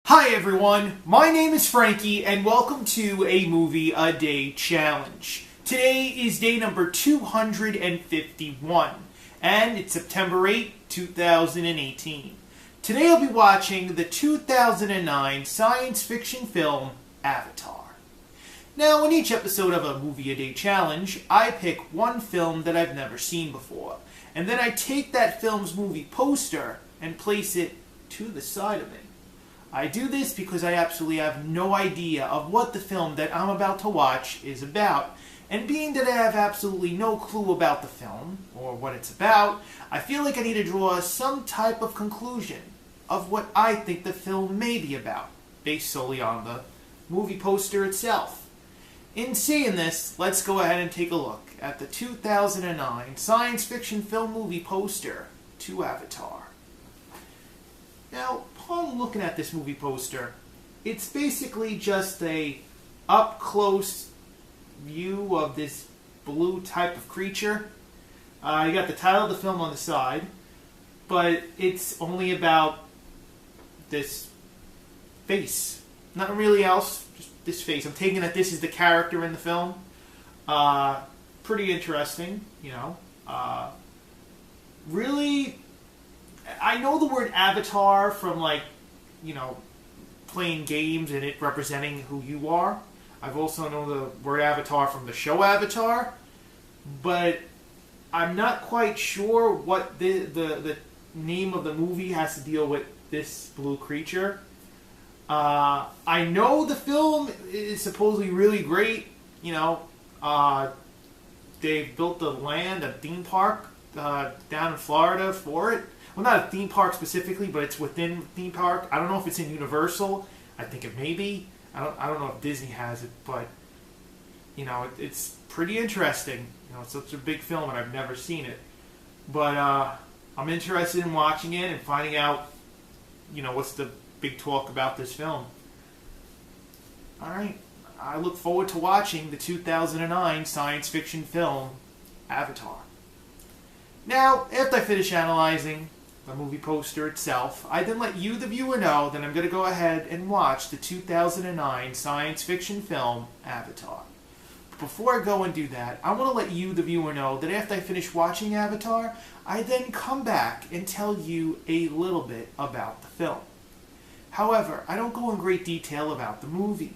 Hi everyone, my name is Frankie and welcome to a movie a day challenge. Today is day number 251 and it's September 8, 2018. Today I'll be watching the 2009 science fiction film Avatar. Now in each episode of a movie a day challenge, I pick one film that I've never seen before and then I take that film's movie poster and place it to the side of me. I do this because I absolutely have no idea of what the film that I'm about to watch is about. And being that I have absolutely no clue about the film, or what it's about, I feel like I need to draw some type of conclusion of what I think the film may be about, based solely on the movie poster itself. In saying this, let's go ahead and take a look at the 2009 science fiction film movie poster to Avatar. Now, upon looking at this movie poster, it's basically just a up-close view of this blue type of creature. You got the title of the film on the side, but it's only about this face. Nothing really else, just this face. I'm taking that this is the character in the film. Pretty interesting, you know. Really, I know the word avatar from, like, you know, playing games and it representing who you are. I've also known the word avatar from the show Avatar, but I'm not quite sure what the name of the movie has to deal with this blue creature. I know the film is supposedly really great. You know, they've built the land, a theme park down in Florida for it. Well, not a theme park specifically, but it's within the theme park. I don't know if it's in Universal. I think it may be. I don't know if Disney has it, but you know, it's pretty interesting. You know, it's such a big film, and I've never seen it. But I'm interested in watching it and finding out, you know, what's the big talk about this film. All right, I look forward to watching the 2009 science fiction film Avatar. Now, after I finish analyzing the movie poster itself, I then let you, the viewer, know that I'm going to go ahead and watch the 2009 science fiction film Avatar. But before I go and do that, I want to let you, the viewer, know that after I finish watching Avatar, I then come back and tell you a little bit about the film. However, I don't go in great detail about the movie.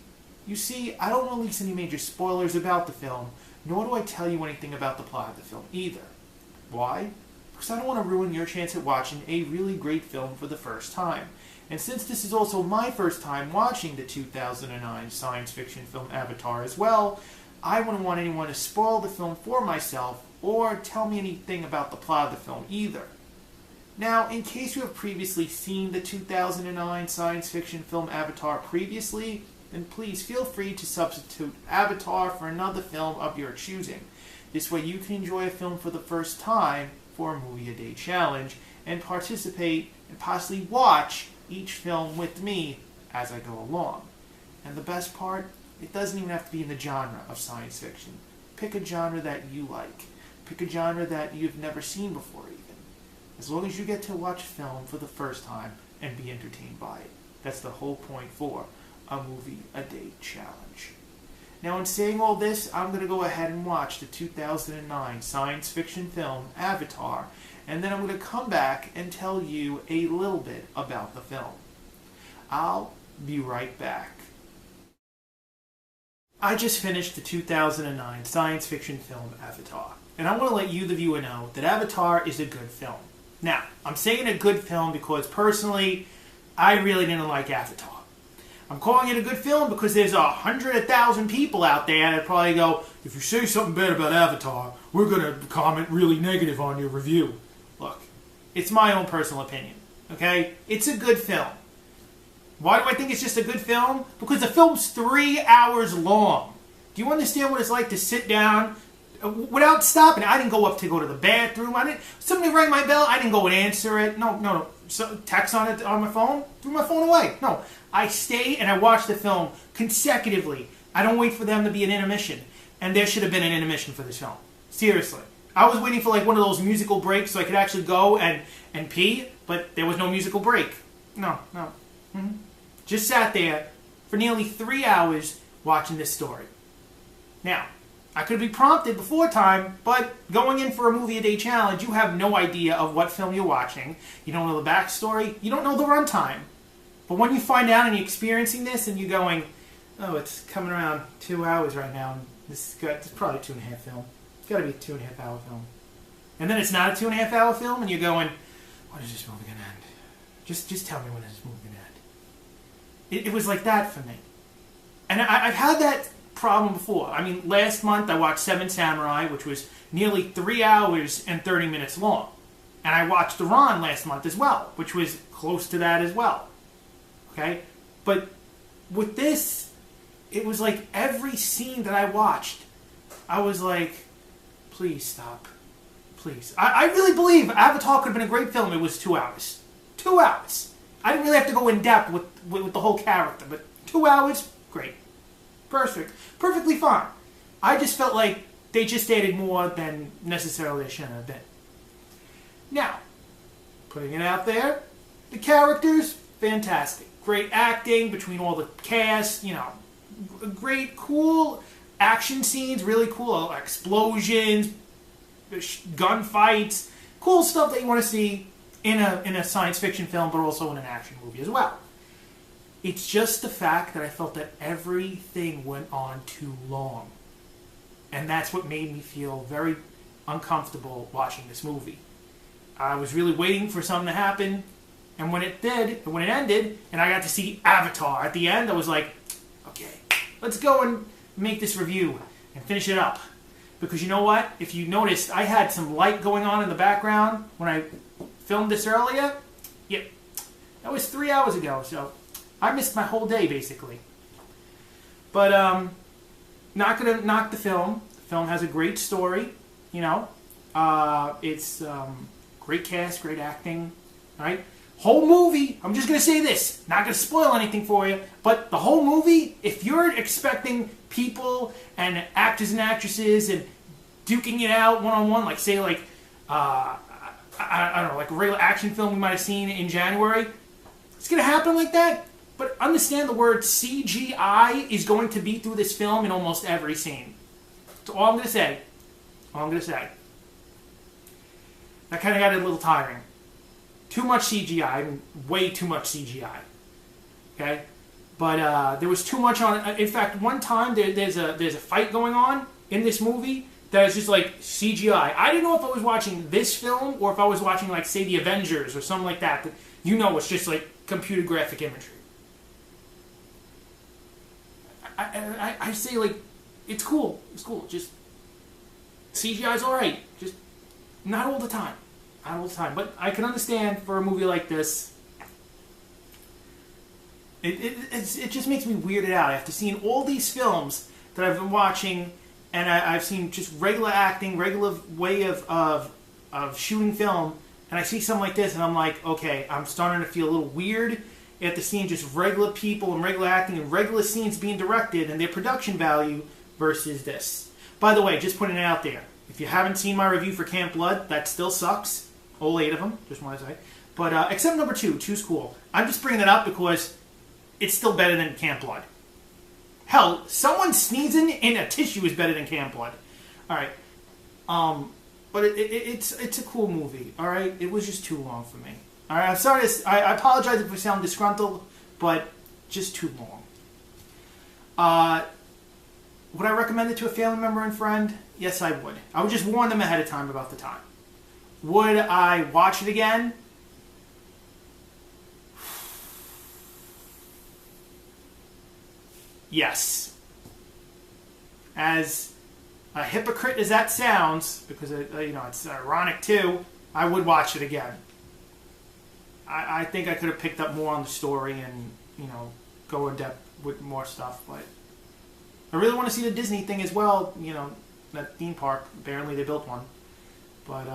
You see, I don't release any major spoilers about the film, nor do I tell you anything about the plot of the film either. Why? Because I don't want to ruin your chance at watching a really great film for the first time. And since this is also my first time watching the 2009 science fiction film Avatar as well, I wouldn't want anyone to spoil the film for myself or tell me anything about the plot of the film either. Now, in case you have previously seen the 2009 science fiction film Avatar previously, then please feel free to substitute Avatar for another film of your choosing. This way you can enjoy a film for the first time for a movie a day challenge and participate and possibly watch each film with me as I go along. And the best part, it doesn't even have to be in the genre of science fiction. Pick a genre that you like. Pick a genre that you've never seen before even. As long as you get to watch film for the first time and be entertained by it. That's the whole point for a movie a day challenge. Now, in saying all this, I'm going to go ahead and watch the 2009 science fiction film Avatar, and then I'm going to come back and tell you a little bit about the film. I'll be right back. I just finished the 2009 science fiction film Avatar, and I want to let you, the viewer, know that Avatar is a good film. Now, I'm saying a good film because personally, I really didn't like Avatar. I'm calling it a good film because there's 100,000 people out there that probably go, if you say something bad about Avatar, we're going to comment really negative on your review. Look, it's my own personal opinion, okay? It's a good film. Why do I think it's just a good film? Because the film's 3 hours long. Do you understand what it's like to sit down without stopping? I didn't go up to go to the bathroom. Somebody rang my bell. I didn't go and answer it. No. So, text on it on my phone. Threw my phone away. No. I stay and I watch the film consecutively. I don't wait for them to be an intermission. And there should have been an intermission for this film. Seriously. I was waiting for like one of those musical breaks so I could actually go and pee, but there was no musical break. No. Just sat there for nearly 3 hours watching this story. Now, I could be prompted before time, but going in for a movie a day challenge, you have no idea of what film you're watching. You don't know the backstory. You don't know the runtime. But when you find out and you're experiencing this and you're going, oh, it's coming around 2 hours right now, and it's probably a 2.5 film. It's got to be a 2.5 hour film. And then it's not a 2.5 hour film, and you're going, when is this movie going to end? Just tell me when this movie going to end. It was like that for me. And I've had that problem before. I mean, last month I watched Seven Samurai, which was nearly 3 hours and 30 minutes long. And I watched Iran last month as well, which was close to that as well. Okay? But with this, it was like every scene that I watched, I was like, please stop. Please. I really believe Avatar could have been a great film. It was 2 hours. 2 hours. I didn't really have to go in depth with the whole character, but 2 hours, great. Perfect. Perfectly fine. I just felt like they just added more than necessarily they shouldn't have been. Now, putting it out there, the characters, fantastic. Great acting between all the cast, you know, great, cool action scenes, really cool explosions, gunfights, cool stuff that you want to see in a science fiction film, but also in an action movie as well. It's just the fact that I felt that everything went on too long. And that's what made me feel very uncomfortable watching this movie. I was really waiting for something to happen, and when it did, when it ended, and I got to see Avatar at the end, I was like, okay, let's go and make this review and finish it up. Because you know what? If you noticed, I had some light going on in the background when I filmed this earlier. Yep, that was 3 hours ago, so I missed my whole day, basically. But, not going to knock the film. The film has a great story, you know. It's great cast, great acting, right? Whole movie, I'm just going to say this, not going to spoil anything for you, but the whole movie, if you're expecting people and actors and actresses and duking it out one-on-one, like, say, like, I don't know, like a regular action film we might have seen in January, it's going to happen like that. But understand the word CGI is going to be through this film in almost every scene. That's all I'm going to say. All I'm going to say. That kind of got a little tiring. Too much CGI. Way too much CGI. Okay? But there was too much on it. In fact, one time there's a fight going on in this movie that is just like CGI. I didn't know if I was watching this film or if I was watching, like, say, The Avengers or something like that. But you know it's just like computer graphic imagery. I say, like, it's cool. It's cool. Just CGI's alright. Just not all the time. Not all the time. But I can understand for a movie like this, it just makes me weirded out after seeing all these films that I've been watching, and I've seen just regular acting, regular way of shooting film, and I see something like this, and I'm like, okay, I'm starting to feel a little weird after seeing just regular people and regular acting and regular scenes being directed and their production value versus this. By the way, just putting it out there, if you haven't seen my review for Camp Blood, that still sucks. All 8 of them, just want to say. But except number 2, 2's cool. I'm just bringing it up because it's still better than Camp Blood. Hell, someone sneezing in a tissue is better than Camp Blood. All right. But it's a cool movie. All right. It was just too long for me. All right. I'm sorry. I apologize if I sound disgruntled, but just too long. Would I recommend it to a family member and friend? Yes, I would. I would just warn them ahead of time about the time. Would I watch it again? Yes. As a hypocrite as that sounds, because it's ironic too, I would watch it again. I think I could have picked up more on the story and, go in depth with more stuff, but I really want to see the Disney thing as well, that theme park. Apparently they built one. But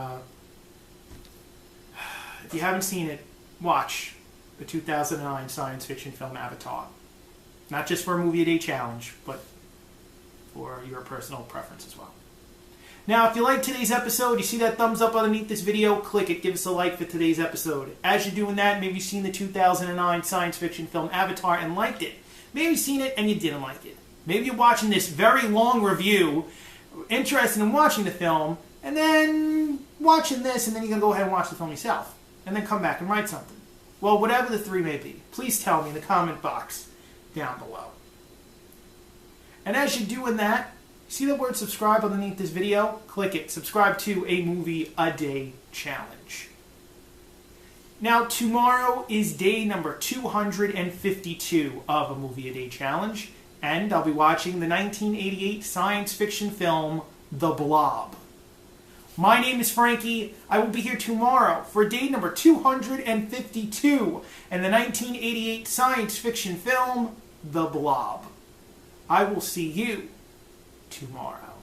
if you haven't seen it, watch the 2009 science fiction film Avatar. Not just for a movie a day challenge, but for your personal preference as well. Now, if you like today's episode, you see that thumbs up underneath this video, click it, give us a like for today's episode. As you're doing that, maybe you've seen the 2009 science fiction film Avatar and liked it. Maybe you've seen it and you didn't like it. Maybe you're watching this very long review, interested in watching the film, and then watching this, and then you're going to go ahead and watch the film yourself, and then come back and write something. Well, whatever the three may be, please tell me in the comment box down below. And as you're doing that, see the word subscribe underneath this video? Click it. Subscribe to a Movie a Day Challenge. Now, tomorrow is day number 252 of a Movie a Day Challenge, and I'll be watching the 1988 science fiction film, The Blob. My name is Frankie. I will be here tomorrow for day number 252 and the 1988 science fiction film, The Blob. I will see you tomorrow.